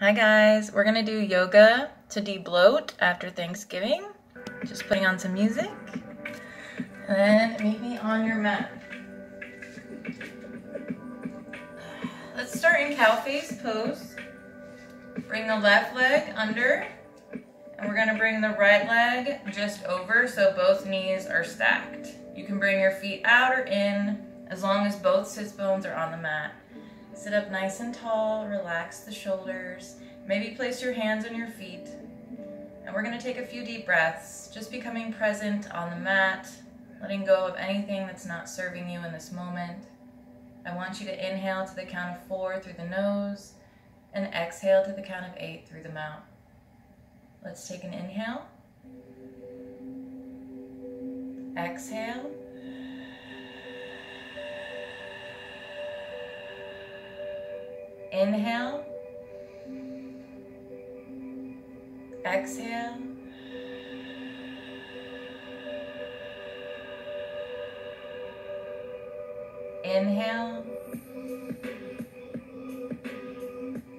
Hi guys, we're gonna do yoga to debloat after Thanksgiving. Just putting on some music. And then meet me on your mat. Let's start in cow face pose. Bring the left leg under, and we're gonna bring the right leg just over so both knees are stacked. You can bring your feet out or in as long as both sits bones are on the mat. Sit up nice and tall, relax the shoulders. Maybe place your hands on your feet. And we're gonna take a few deep breaths, just becoming present on the mat, letting go of anything that's not serving you in this moment. I want you to inhale to the count of 4 through the nose and exhale to the count of 8 through the mouth. Let's take an inhale. Exhale. Inhale. Exhale. Inhale.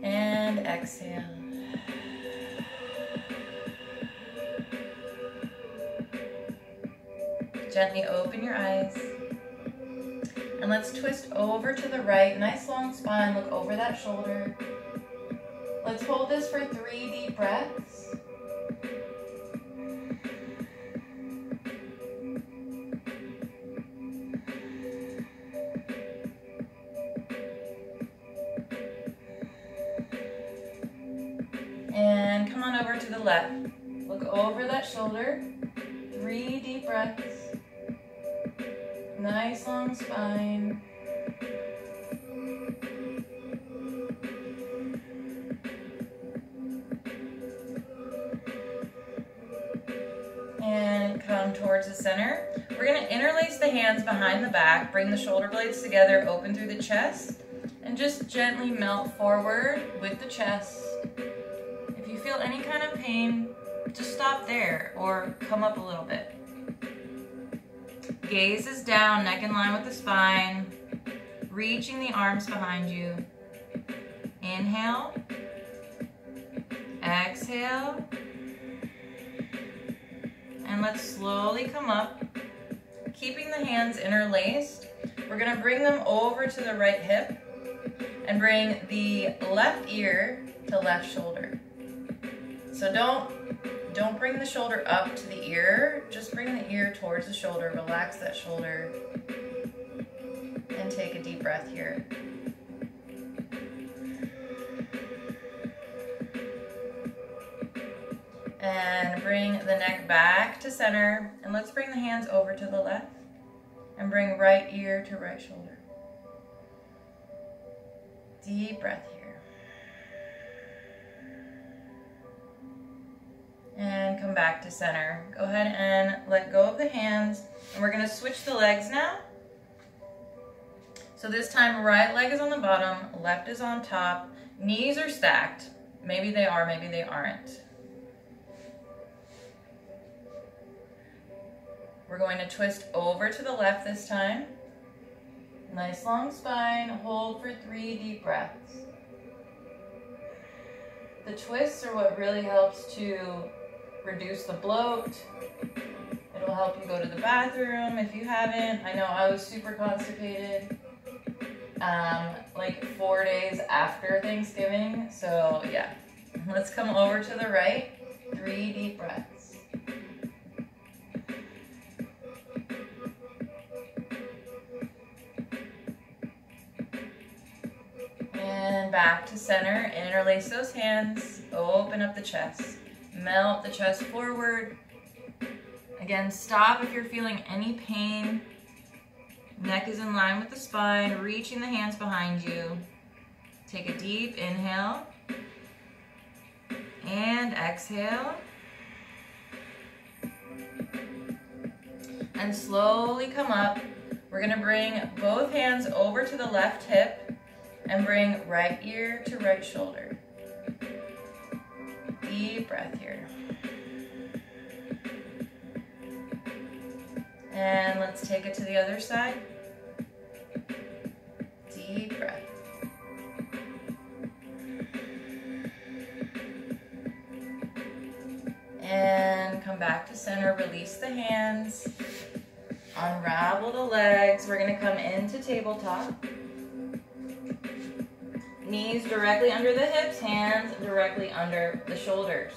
And exhale. Gently open your eyes. And let's twist over to the right. Nice long spine, look over that shoulder. Let's hold this for 3 deep breaths. And come on over to the left. Look over that shoulder. 3 deep breaths. Nice long spine. And come towards the center. We're going to interlace the hands behind the back, bring the shoulder blades together, open through the chest, and just gently melt forward with the chest. If you feel any kind of pain, just stop there or come up a little bit. Gaze is down, neck in line with the spine, reaching the arms behind you. Inhale, exhale, and let's slowly come up, keeping the hands interlaced. We're gonna bring them over to the right hip and bring the left ear to left shoulder. So don't bring the shoulder up to the ear, just bring the ear towards the shoulder, relax that shoulder, and take a deep breath here. And bring the neck back to center, and let's bring the hands over to the left, and bring right ear to right shoulder. Deep breath here. And come back to center. Go ahead and let go of the hands. And we're gonna switch the legs now. So this time, right leg is on the bottom, left is on top. Knees are stacked. Maybe they are, maybe they aren't. We're going to twist over to the left this time. Nice long spine, hold for 3 deep breaths. The twists are what really helps to reduce the bloat. It'll help you go to the bathroom if you haven't. I know I was super constipated like 4 days after Thanksgiving. So yeah, let's come over to the right. 3 deep breaths. And back to center. Interlace those hands. Open up the chest. Melt the chest forward. Again, stop if you're feeling any pain. Neck is in line with the spine, reaching the hands behind you. Take a deep inhale. And exhale. And slowly come up. We're gonna bring both hands over to the left hip and bring right ear to right shoulder. Deep breath here. And let's take it to the other side. Deep breath. back to center, release the hands, unravel the legs. We're gonna come into tabletop. Knees directly under the hips, hands directly under the shoulders.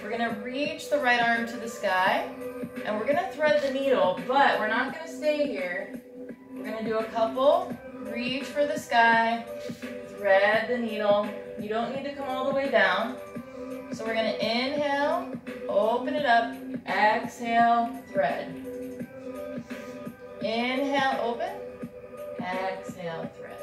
We're gonna reach the right arm to the sky, and we're gonna thread the needle, but we're not gonna stay here. We're gonna do a couple, reach for the sky, thread the needle. You don't need to come all the way down. So we're gonna inhale, open it up, exhale, thread. Inhale, open, exhale, thread.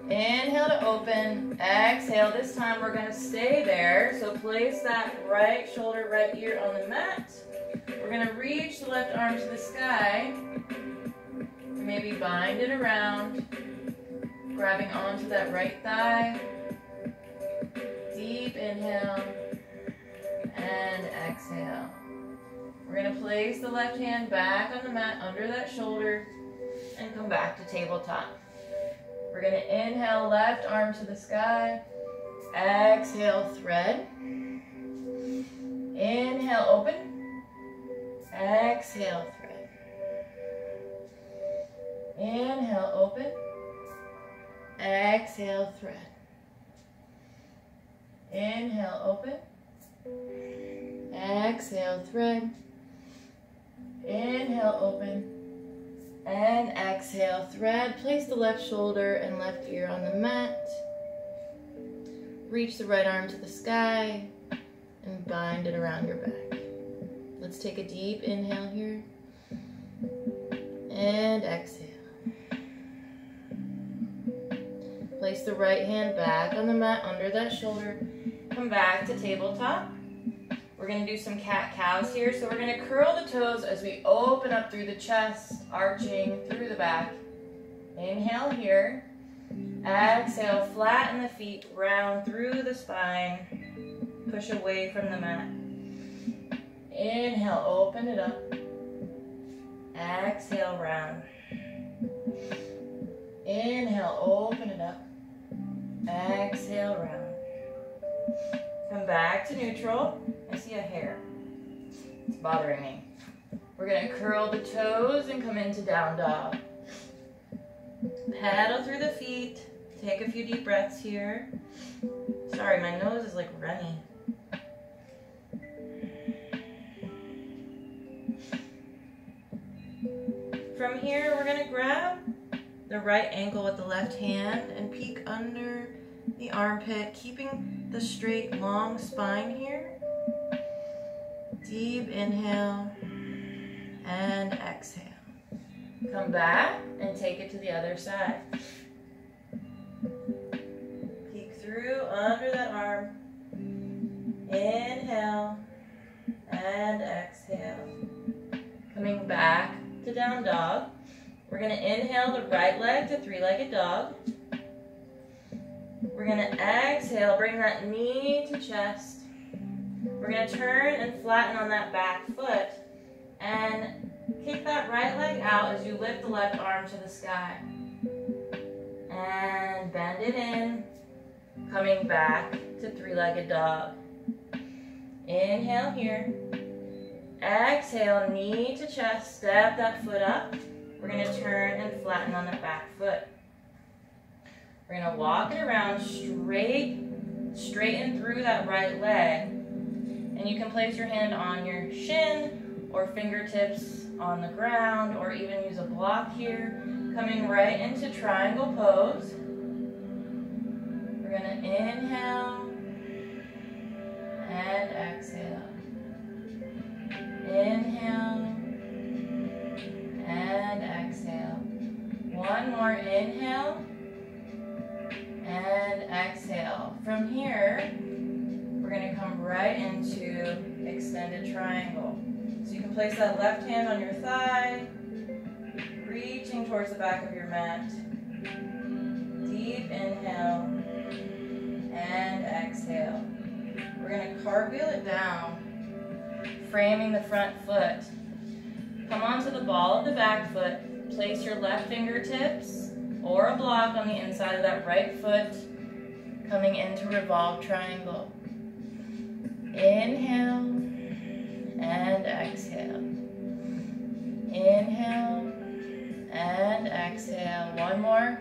Inhale to open, exhale. This time we're gonna stay there. So place that right shoulder, right ear on the mat. We're gonna reach the left arm to the sky. Maybe bind it around, grabbing onto that right thigh. Deep inhale and exhale. We're gonna place the left hand back on the mat under that shoulder and come back to tabletop. We're gonna inhale, left arm to the sky. Exhale, thread. Inhale, open. Exhale, thread. Inhale, open. Exhale, thread. Inhale, open. Exhale, thread. Inhale, open. And exhale, thread. Place the left shoulder and left ear on the mat. Reach the right arm to the sky and bind it around your back. Let's take a deep inhale here. And exhale. Place the right hand back on the mat under that shoulder. Come back to tabletop. We're gonna do some cat-cows here. So we're gonna curl the toes as we open up through the chest, arching through the back. Inhale here. Exhale, flatten the feet, round through the spine. Push away from the mat. Inhale, open it up. Exhale, round. Inhale, open it up. Exhale, round. Come back to neutral. I see a hair. It's bothering me. We're gonna curl the toes and come into down dog. Pedal through the feet. Take a few deep breaths here. Sorry, my nose is like runny. From here, we're gonna grab the right ankle with the left hand and peek under the armpit, keeping the straight, long spine here. Deep inhale and exhale. Come back and take it to the other side. Peek through under that arm. Inhale and exhale. Coming back to down dog. We're going to inhale the right leg to three-legged dog. We're going to exhale, bring that knee to chest. We're going to turn and flatten on that back foot and kick that right leg out as you lift the left arm to the sky. And bend it in, coming back to three-legged dog. Inhale here. Exhale, knee to chest, step that foot up. We're going to turn and flatten on that back foot. We're going to walk it around straighten through that right leg. And you can place your hand on your shin or fingertips on the ground or even use a block here. Coming right into triangle pose. We're going to inhale and exhale. Inhale and exhale. One more inhale and exhale. From here, we're going to come right into extended triangle. So you can place that left hand on your thigh, reaching towards the back of your mat. Deep inhale and exhale. We're going to cartwheel it down, framing the front foot. Come onto the ball of the back foot. Place your left fingertips or a block on the inside of that right foot, coming into revolved triangle. Inhale and exhale. Inhale and exhale. One more.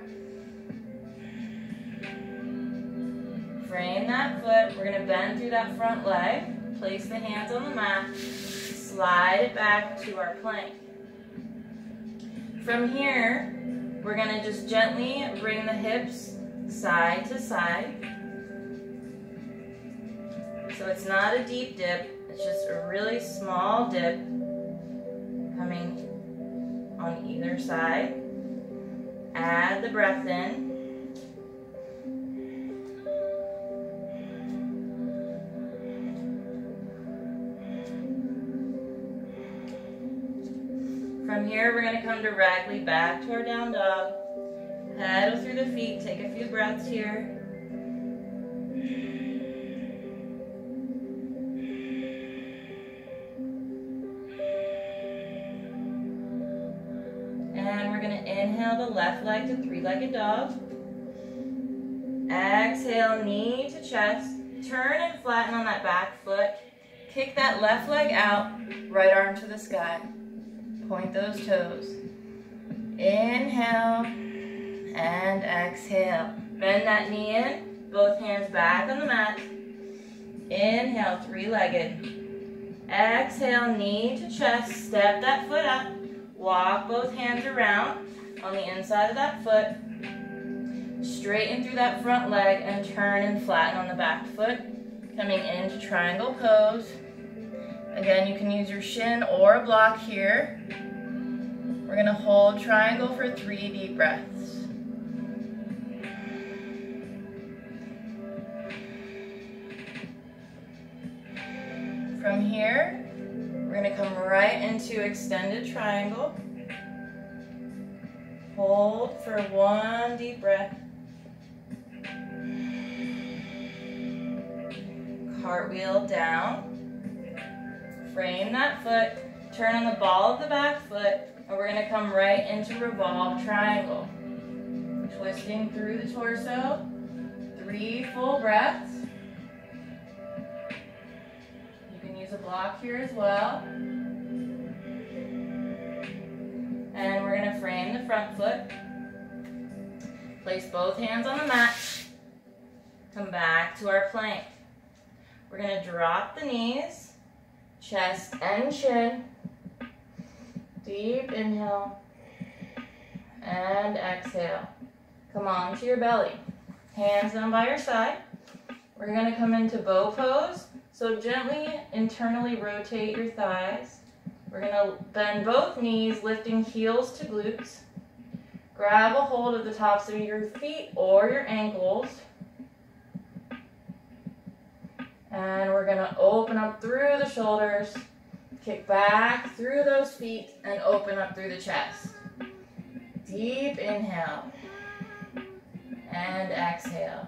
Frame that foot. We're going to bend through that front leg. Place the hands on the mat. Slide it back to our plank. From here, we're going to just gently bring the hips side to side. So it's not a deep dip, it's just a really small dip coming on either side. Add the breath in. From here, we're going to come directly back to our down dog. Pedal through the feet, take a few breaths here. And we're going to inhale the left leg to three-legged dog. Exhale, knee to chest. Turn and flatten on that back foot. Kick that left leg out, right arm to the sky. Point those toes. Inhale and exhale. Bend that knee in, both hands back on the mat. Inhale, three-legged. Exhale, knee to chest. Step that foot up. Walk both hands around on the inside of that foot. Straighten through that front leg and turn and flatten on the back foot. Coming into triangle pose. Again, you can use your shin or a block here. We're going to hold triangle for 3 deep breaths. From here, we're going to come right into extended triangle. Hold for 1 deep breath. Cartwheel down. Frame that foot. Turn on the ball of the back foot. And we're going to come right into revolve triangle. Twisting through the torso. 3 full breaths. You can use a block here as well. And we're going to frame the front foot. Place both hands on the mat. Come back to our plank. We're going to drop the knees, chest and chin. Deep inhale and exhale. Come on to your belly. Hands down by your side. We're going to come into bow pose. So gently internally rotate your thighs. We're going to bend both knees, lifting heels to glutes. Grab a hold of the tops of your feet or your ankles. And we're going to open up through the shoulders. Kick back through those feet and open up through the chest. Deep inhale and exhale.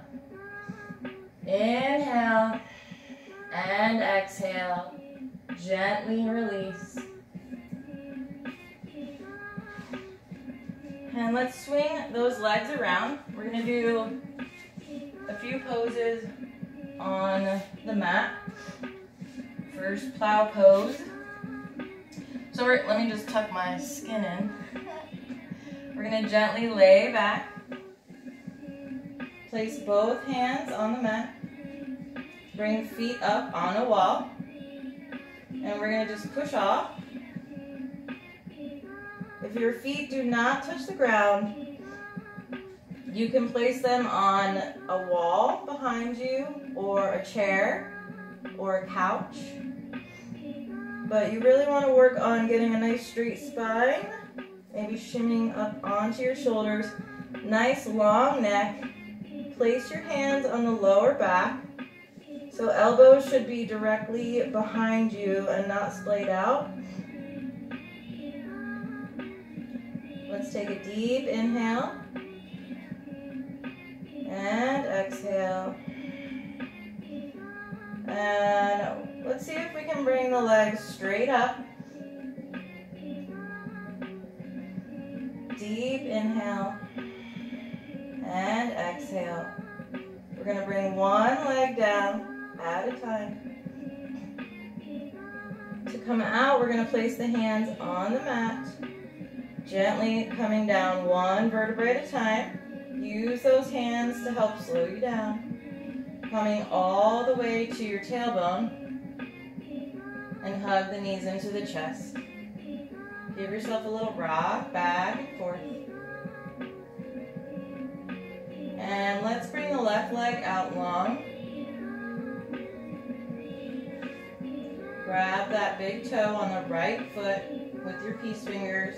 Inhale and exhale. Gently release. And let's swing those legs around. We're going to do a few poses on the mat. First, plow pose. So let me just tuck my skin in. We're going to gently lay back. Place both hands on the mat. Bring feet up on a wall. And we're going to just push off. If your feet do not touch the ground, you can place them on a wall behind you, or a chair, or a couch. But you really want to work on getting a nice straight spine, maybe shimmying up onto your shoulders. Nice long neck. Place your hands on the lower back. So elbows should be directly behind you and not splayed out. Let's take a deep inhale. And exhale. And let's see if we can bring the legs straight up. Deep inhale. And exhale. We're going to bring one leg down at a time. come out, we're going to place the hands on the mat, gently coming down one vertebrae at a time. Use those hands to help slow you down. Coming all the way to your tailbone and hug the knees into the chest. Give yourself a little rock back and forth. And let's bring the left leg out long. Grab that big toe on the right foot with your peace fingers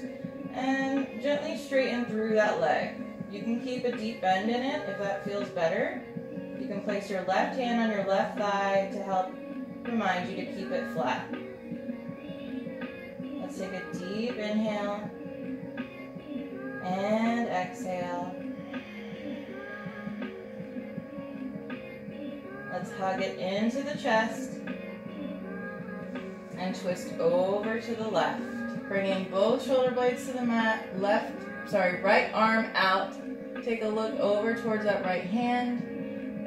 and gently straighten through that leg. You can keep a deep bend in it if that feels better. You can place your left hand on your left thigh to help remind you to keep it flat. Let's take a deep inhale and exhale. Let's hug it into the chest and twist over to the left. Bringing both shoulder blades to the mat, right arm out. Take a look over towards that right hand.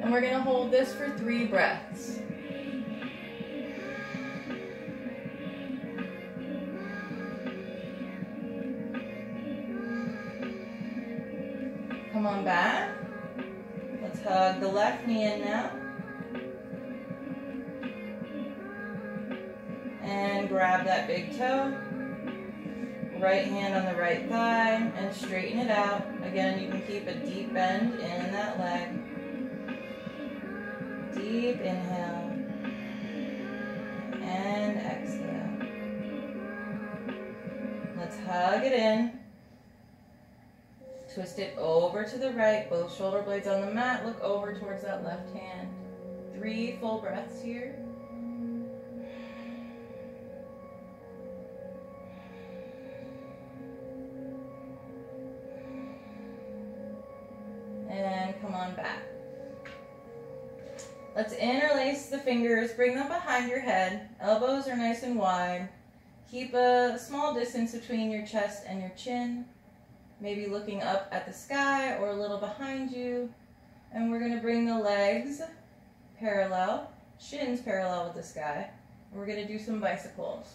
And we're gonna hold this for 3 breaths. Come on back. Let's hug the left knee in now. And grab that big toe. Right hand on the right thigh and straighten it out. Again, you can keep a deep bend in that leg. Deep inhale and exhale. Let's hug it in. Twist it over to the right. Both shoulder blades on the mat. Look over towards that left hand. 3 full breaths here. And come on back. Let's interlace the fingers, bring them behind your head. Elbows are nice and wide. Keep a small distance between your chest and your chin. Maybe looking up at the sky or a little behind you. And we're going to bring the legs parallel, shins parallel with the sky. We're going to do some bicycles.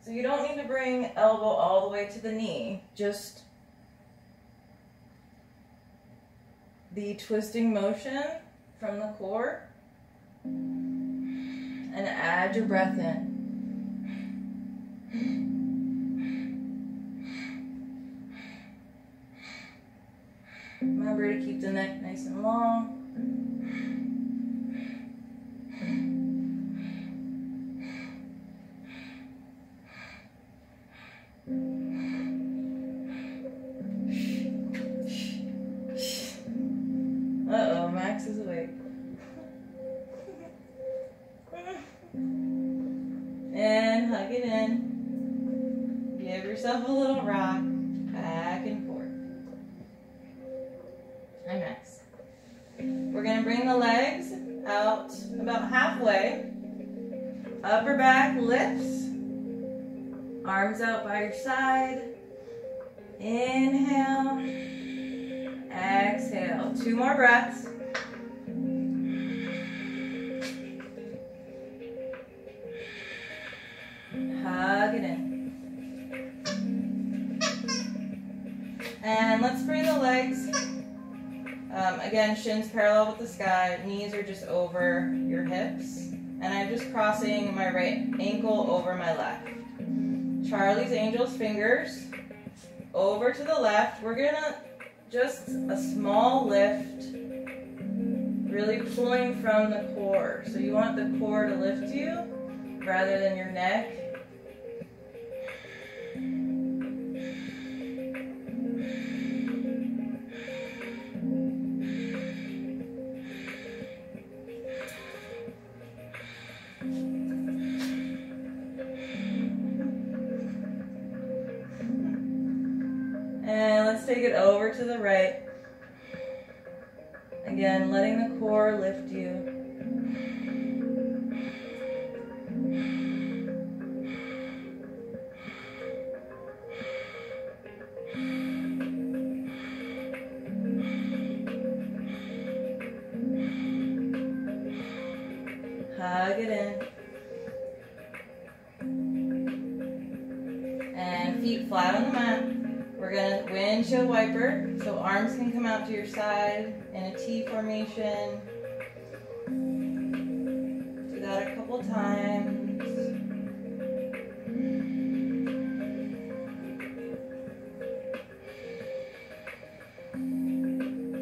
So you don't need to bring elbow all the way to the knee, just the twisting motion from the core. And add your breath in. Remember to keep the neck nice and long. Uh-oh, Max is awake. And hug it in. Give yourself a little rock. Back and forth. And Max. We're going to bring the legs out about halfway. Upper back lifts. Arms out by your side. Inhale. Exhale. 2 more breaths. Hug it in. And let's bring the legs, again, shins parallel with the sky. Knees are just over your hips. And I'm just crossing my right ankle over my left. Charlie's Angels fingers over to the left. We're going to just a small lift, really pulling from the core. So you want the core to lift you rather than your neck. And let's take it over to the right. Again, letting the core lift you. Hug it in. flat on the mat. We're gonna windshield wiper, so arms can come out to your side in a T formation. Do that a couple times.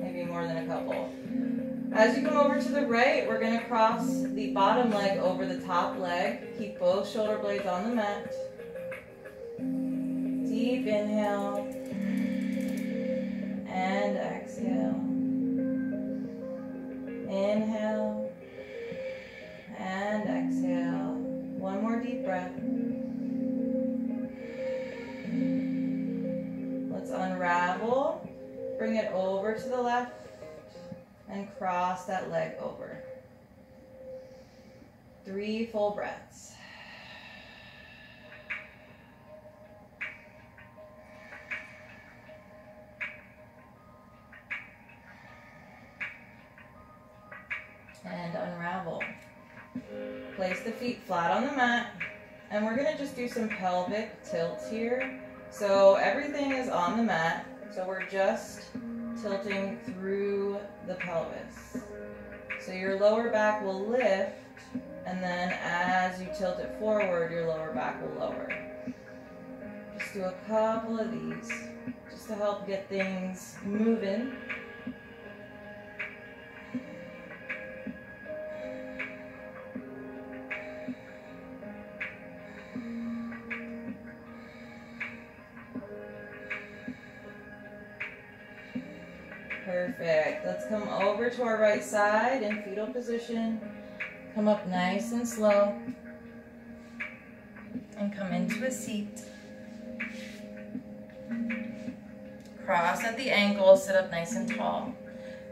Maybe more than a couple. As you come over to the right, we're gonna cross the bottom leg over the top leg. Keep both shoulder blades on the mat. Deep inhale and exhale. Inhale and exhale. One more deep breath. Let's unravel. Bring it over to the left and cross that leg over. 3 full breaths. And unravel. Place the feet flat on the mat, and we're gonna just do some pelvic tilts here. So everything is on the mat, so we're just tilting through the pelvis. So your lower back will lift, and then as you tilt it forward, your lower back will lower. Just do a couple of these, just to help get things moving. Perfect. Let's come over to our right side in fetal position. Come up nice and slow. And come into a seat. Cross at the ankles, sit up nice and tall.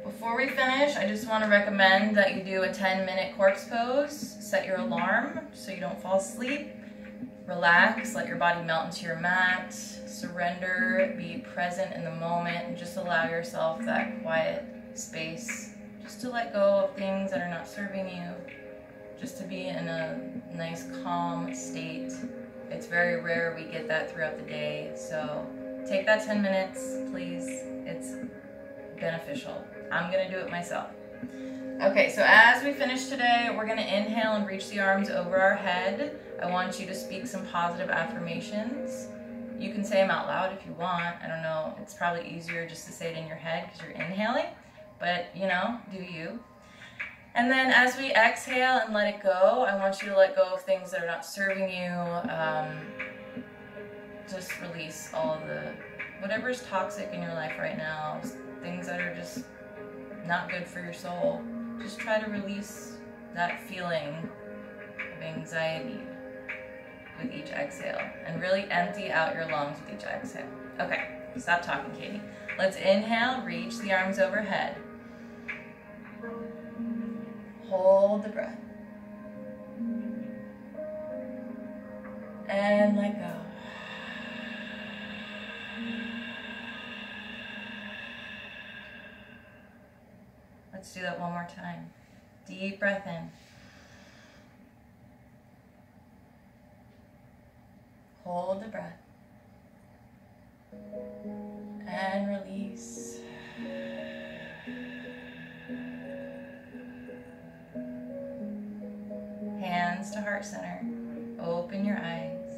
Before we finish, I just want to recommend that you do a 10-minute corpse pose. Set your alarm so you don't fall asleep. Relax, let your body melt into your mat. Surrender, be present in the moment, and just allow yourself that quiet space just to let go of things that are not serving you, just to be in a nice calm state. It's very rare we get that throughout the day, so take that 10 minutes, please. It's beneficial. I'm gonna do it myself. Okay, so as we finish today, we're gonna inhale and reach the arms over our head. I want you to speak some positive affirmations. You can say them out loud if you want. I don't know, it's probably easier just to say it in your head because you're inhaling, but you know, do you. And then as we exhale and let it go, I want you to let go of things that are not serving you. Just release all of the, whatever's toxic in your life right now, things that are just not good for your soul. Just try to release that feeling of anxiety with each exhale, and really empty out your lungs with each exhale. Okay, stop talking, Katie. Let's inhale, reach the arms overhead. Hold the breath. And let go. Let's do that one more time. Deep breath in. Hold the breath. And release. Hands to heart center. Open your eyes.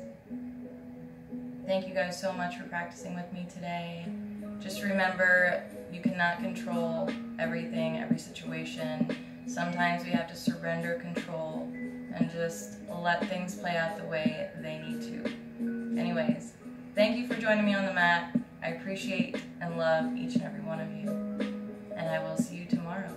Thank you guys so much for practicing with me today. Just remember, you cannot control everything, every situation. Sometimes we have to surrender control and just let things play out the way they need to. Anyways, thank you for joining me on the mat. I appreciate and love each and every one of you. And I will see you tomorrow.